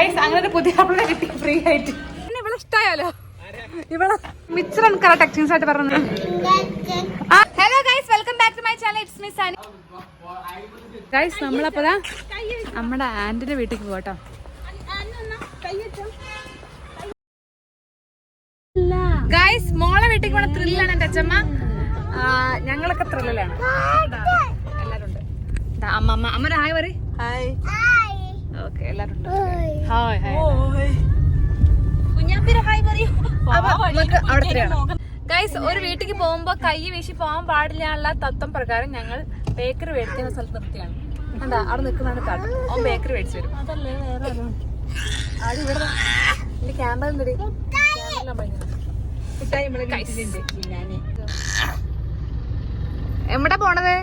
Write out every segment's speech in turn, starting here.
അങ്ങനെ പുതിയ കിട്ടി ഫ്രീ ആയിട്ട്. ഇവിടെ ഇഷ്ടമായാലോ ഇവിടെ മിച്ചർ ടെക്സ്റ്റൈൽസ് ആയിട്ട് പറഞ്ഞു. Hello guys, welcome back to my channel. It's me Sani. Guys നമ്മളപ്പോ നമ്മുടെ ആന്റിന്റെ വീട്ടിലേക്ക് പോകട്ടോ. ഗൈസ് മോളെ വീട്ടിലേക്ക് പോണ ത്രില്ലാണ് എന്റെ അച്ഛമ്മ. ഞങ്ങളൊക്കെ ത്രില്ലാണ്. എല്ലാരും ഉണ്ട്. അമ്മ അമ്മ ഹായ് പറ. ഹായ്. ഓക്കെ എല്ലാരും ഉണ്ട്. ഹായ് ഹായ് കുഞ്ഞാപ്പിര ഹായ് പറയൂ. അവിടെ ഗൈസ് ഒരു വീട്ടിലേക്ക് പോകുമ്പോ കൈ വീശി പോകാൻ പാടില്ല തത്വം പ്രകാരം ഞങ്ങൾ ബേക്കറി മേടിക്കുന്ന സ്ഥലത്ത് നിർത്തിയാണ്. എന്താ അവിടെ നിൽക്കുന്നതാണ് കാട്ട്. ഓൻ ബേക്കറി മേടിച്ചു വരും. അതല്ലേ വേറെ അവിടെ ഇവിടെ എന്റെ ക്യാമറ എവിടെ പോണത്?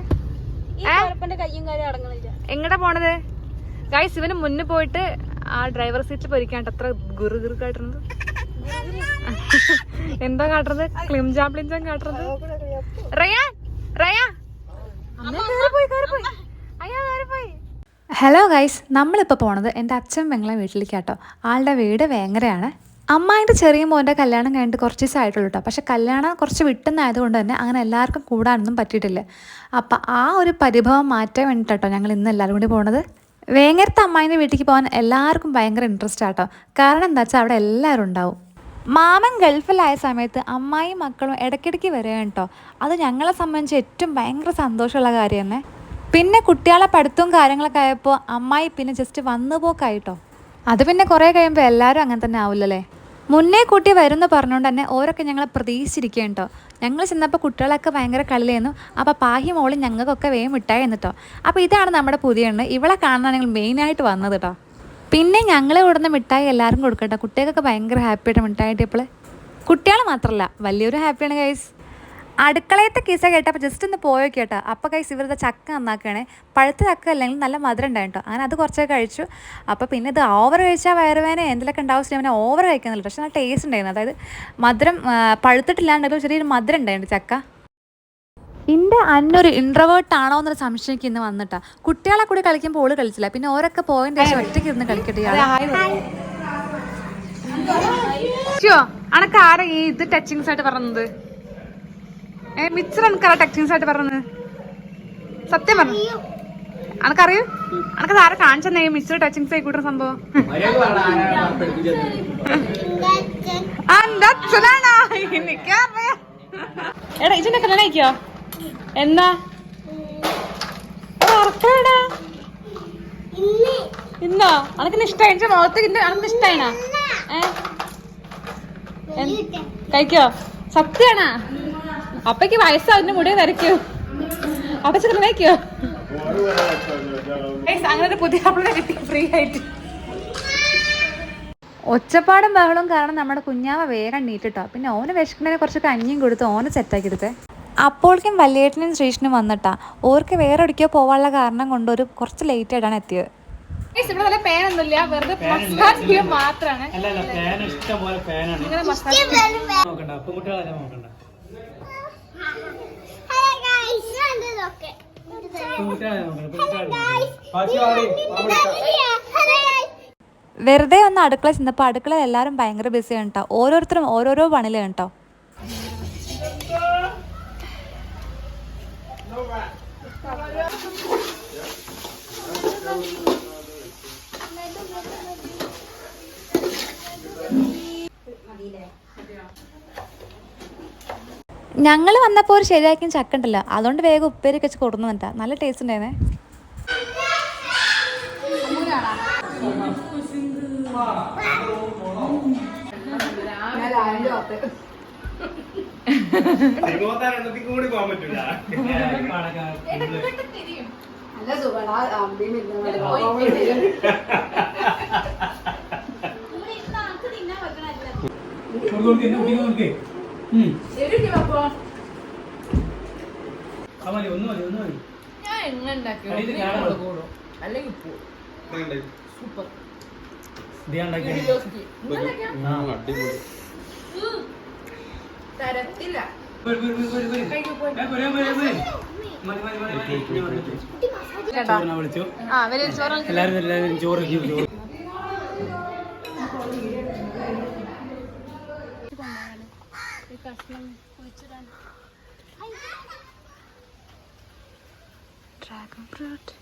എങ്ങടെ പോണത്? ഗൈസ് ഇവന് മുന്നേ പോയിട്ട് ആ ഡ്രൈവർ സീറ്റിൽ പോയിരിക്കാണ്ട് അത്ര ഗുറു ഗുറു കാട്ടുന്നത്. എന്താ കാട്ടുന്നത്? ക്ലിംജാം പ്ലിംജാം കാട്ടുന്നത്. ഹലോ ഗൈസ്, നമ്മളിപ്പോൾ പോണത് എൻ്റെ അച്ഛൻ പെങ്ങളെ വീട്ടിലേക്കാട്ടോ. ആളുടെ വീട് വേങ്ങരയാണ്. അമ്മായിൻ്റെ ചെറിയ മോൻ്റെ കല്യാണം കഴിഞ്ഞിട്ട് കുറച്ച് ദിവസമായിട്ടുള്ളൂ കേട്ടോ. പക്ഷെ കല്യാണം കുറച്ച് വിട്ടുന്നായതുകൊണ്ട് തന്നെ അങ്ങനെ എല്ലാവർക്കും കൂടാനൊന്നും പറ്റിയിട്ടില്ല. അപ്പം ആ ഒരു പരിഭവം മാറ്റാൻ വേണ്ടിയിട്ടോ ഞങ്ങൾ ഇന്ന് എല്ലാവരും കൂടി പോണത്. വേങ്ങരത്തെ അമ്മായിൻ്റെ വീട്ടിലേക്ക് പോകാൻ എല്ലാവർക്കും ഭയങ്കര ഇൻട്രസ്റ്റ് ആട്ടോ. കാരണം എന്താ വെച്ചാൽ അവിടെ എല്ലാവരും ഉണ്ടാവും. മാമൻ ഗൾഫിലായ സമയത്ത് അമ്മായിയും മക്കളും ഇടയ്ക്കിടയ്ക്ക് വരികയാണ് കേട്ടോ. അത് ഞങ്ങളെ സംബന്ധിച്ച് ഏറ്റവും ഭയങ്കര സന്തോഷമുള്ള കാര്യം തന്നെ. പിന്നെ കുട്ടികളെ പഠിത്തവും കാര്യങ്ങളൊക്കെ ആയപ്പോൾ അമ്മായി പിന്നെ ജസ്റ്റ് വന്നു പോക്കായിട്ടോ. അത് പിന്നെ കുറേ കഴിയുമ്പോൾ എല്ലാവരും അങ്ങനെ തന്നെ ആവില്ലല്ലേ. മുന്നേ കൂട്ടി വരുമെന്ന് പറഞ്ഞുകൊണ്ട് തന്നെ ഓരൊക്കെ ഞങ്ങളെ പ്രതീക്ഷിച്ചിരിക്കുകയാണ് കേട്ടോ. ഞങ്ങൾ ചെന്നപ്പോൾ കുട്ടികളൊക്കെ ഭയങ്കര കളിയായിരുന്നു. അപ്പോൾ പാഹി മോളും ഞങ്ങൾക്കൊക്കെ വേഗം മിഠായി എന്നിട്ടോ. അപ്പോൾ ഇതാണ് നമ്മുടെ പുതിയ എണ്ണ. ഇവളെ കാണാൻ ഞങ്ങൾ മെയിനായിട്ട് വന്നത് കേട്ടോ. പിന്നെ ഞങ്ങൾ കൊടുന്ന മിഠായി എല്ലാവരും കൊടുക്കട്ടോ. കുട്ടികൾക്കൊക്കെ ഭയങ്കര ഹാപ്പിയായിട്ട് മിഠായി കിട്ടിയപ്പോൾ. കുട്ടികൾ മാത്രമല്ല വലിയൊരു ഹാപ്പിയാണ് ഗൈസ്. അടുക്കളയത്തെ കിസ കേട്ടപ്പോൾ ജസ്റ്റ് ഒന്ന് പോയോ കേട്ടോ. അപ്പോൾ ഗൈസ് ഇവരുടെ ചക്ക നന്നാക്കുകയാണേ. പഴുത്ത ചക്ക അല്ലെങ്കിൽ നല്ല മധുരം ഉണ്ടായി കേട്ടോ. അങ്ങനെ അത് കുറച്ചൊക്കെ കഴിച്ചു. അപ്പോൾ പിന്നെ ഇത് ഓവർ കഴിച്ചാൽ വയറുവേന എന്തെങ്കിലുമൊക്കെ ഉണ്ടാവും. അവനെ ഓവർ കഴിക്കുന്നില്ല. പക്ഷെ നല്ല ടേസ്റ്റ് ഉണ്ടായിരുന്നു. അതായത് മധുരം പഴുത്തിട്ടില്ലാണ്ടെങ്കിലും ചെറിയൊരു മധുരം ഉണ്ടായിരുന്നു ചക്ക. എൻ്റെ അന്നൊരു ഇൻട്രവേർട്ട് ആണോ എന്നൊരു സംശയം ഇന്ന് വന്നിട്ടാ. കുട്ടികളെ കൂടി കളിക്കുമ്പോൾ ഓള് കളിച്ചില്ല. പിന്നെ ഓരൊക്കെ പോയിന്റ് ശേഷം ഒറ്റയ്ക്ക് ഇരുന്ന് കളിക്കട്ടെ. അനക്ക് ആരാ ഈ ഇത് ടച്ചിങ്സ് ആയിട്ട് പറഞ്ഞത്? മിച്ചർ എനിക്കാരാ ടച്ചിങ്സ് ആയിട്ട് പറഞ്ഞത്? സത്യം പറഞ്ഞു അനക്കറിയൂ? അനക്ക് ആരെ കാണിച്ചെന്നേ മിച്ചർ ടച്ചിങ്സ് ആയി കൂട്ടുന്ന സംഭവം? എന്റെ അച്ഛനാണോ? എനിക്കറിയാം. എടാ ഇതിന്റെ കല്യാണം അയക്കോ? എന്നാ ഉറക്കടാ? ഇന്നോ? അനക്കിന് ഇഷ്ടായി? എന്റെ മുഖത്ത് അനക്ക് ഇഷ്ടായിനാ? കഴിക്കോ? സത്യാണാ? അപ്പക്ക് വയസ്സാവുന്ന മുടിയെ നരയ്ക്കോ? അപ്പച്ച കഴിക്കോ? അങ്ങനെ പുതിയ കിട്ടി ഫ്രീ ആയിട്ട്. ഒച്ചപ്പാടും ബഹളവും കാരണം നമ്മുടെ കുഞ്ഞാവ വേഗം നീറ്റിട്ടോ. പിന്നെ ഓന് വിശക്കുന്നതിനെ കുറച്ച് കഞ്ഞിയും കൊടുത്ത് ഓനെ സെറ്റാക്കി എടുത്തേ. അപ്പോഴേക്കും വല്യേട്ടനും ശ്രീഷ്ണും വന്നിട്ടാ. ഓർക്ക് വേറെ എവിടേക്കോ പോകാനുള്ള കാരണം കൊണ്ട് ഒരു കുറച്ച് ലേറ്റ് ആയിട്ടാണ് എത്തിയത്. ഇവിടെ പേനൊന്നുമില്ല, വെറുതെ മസാജ് മാത്രമാണ്. വെറുതെ ഒന്ന് അടുക്കള ചെന്നപ്പോൾ അടുക്കള എല്ലാവരും ഭയങ്കര ബിസിയാണ് കേട്ടോ. ഓരോരുത്തരും ഓരോരോ പണിയിലാണ് കേട്ടോ. ഞങ്ങൾ വന്നപ്പോൾ ഒരു ശരിയാക്കും ചക്ക ഉണ്ടല്ലോ, അതുകൊണ്ട് വേഗം ഉപ്പേരി വെച്ച് കൊടുന്നു വന്നിട്ടാ. നല്ല ടേസ്റ്റ് ഉണ്ടായിരുന്നേ. എല്ലാരും ചോറ് ഡ്രാഗൺ ഫ്രൂട്ട്.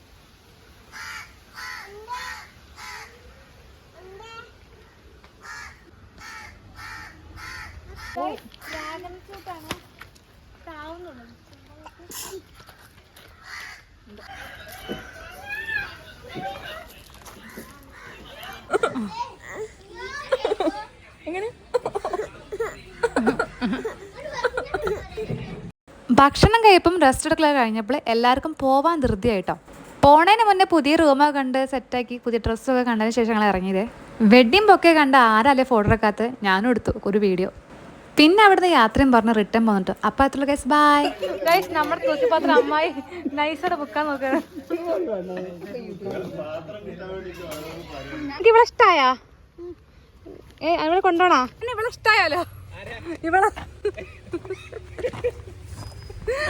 ഡ്രാഗൺ ഫ്രൂട്ട് ആണ് താവുന്നുള്ളത്. എങ്ങനെ ഭക്ഷണം കഴിയപ്പം റെസ്റ്റ് എടുക്കലൊക്കെ കഴിഞ്ഞപ്പോൾ എല്ലാവർക്കും പോവാൻ ധൃതിയായിട്ടോ. പോണതിന് മുന്നേ പുതിയ റൂമൊക്കെ കണ്ട് സെറ്റാക്കി പുതിയ ഡ്രസ്സൊക്കെ കണ്ടതിന് ശേഷം ഞങ്ങൾ ഇറങ്ങിയത്. വെഡ്ഡിങ് ബൊക്കെ കണ്ട് ആരല്ലേ ഫോട്ടോ എടുക്കാത്ത, ഞാനും എടുത്തു ഒരു വീഡിയോ. പിന്നെ അവിടുന്ന് യാത്രയും പറഞ്ഞ് റിട്ടേൺ പോന്നിട്ട്. അപ്പം അതുള്ള ഗൈസ് ബൈ ഗൈസ്. നമ്മുടെ തൂക്കിപ്പാത്രം അമ്മായി നൈസോടെ ബുക്കാൻ നോക്കുക. ഇവിടെ ഇഷ്ടായാ? ഇവിടെ കൊണ്ടോണാ? ഇവിടെ ഇഷ്ടായാലോ? ഇവിടെ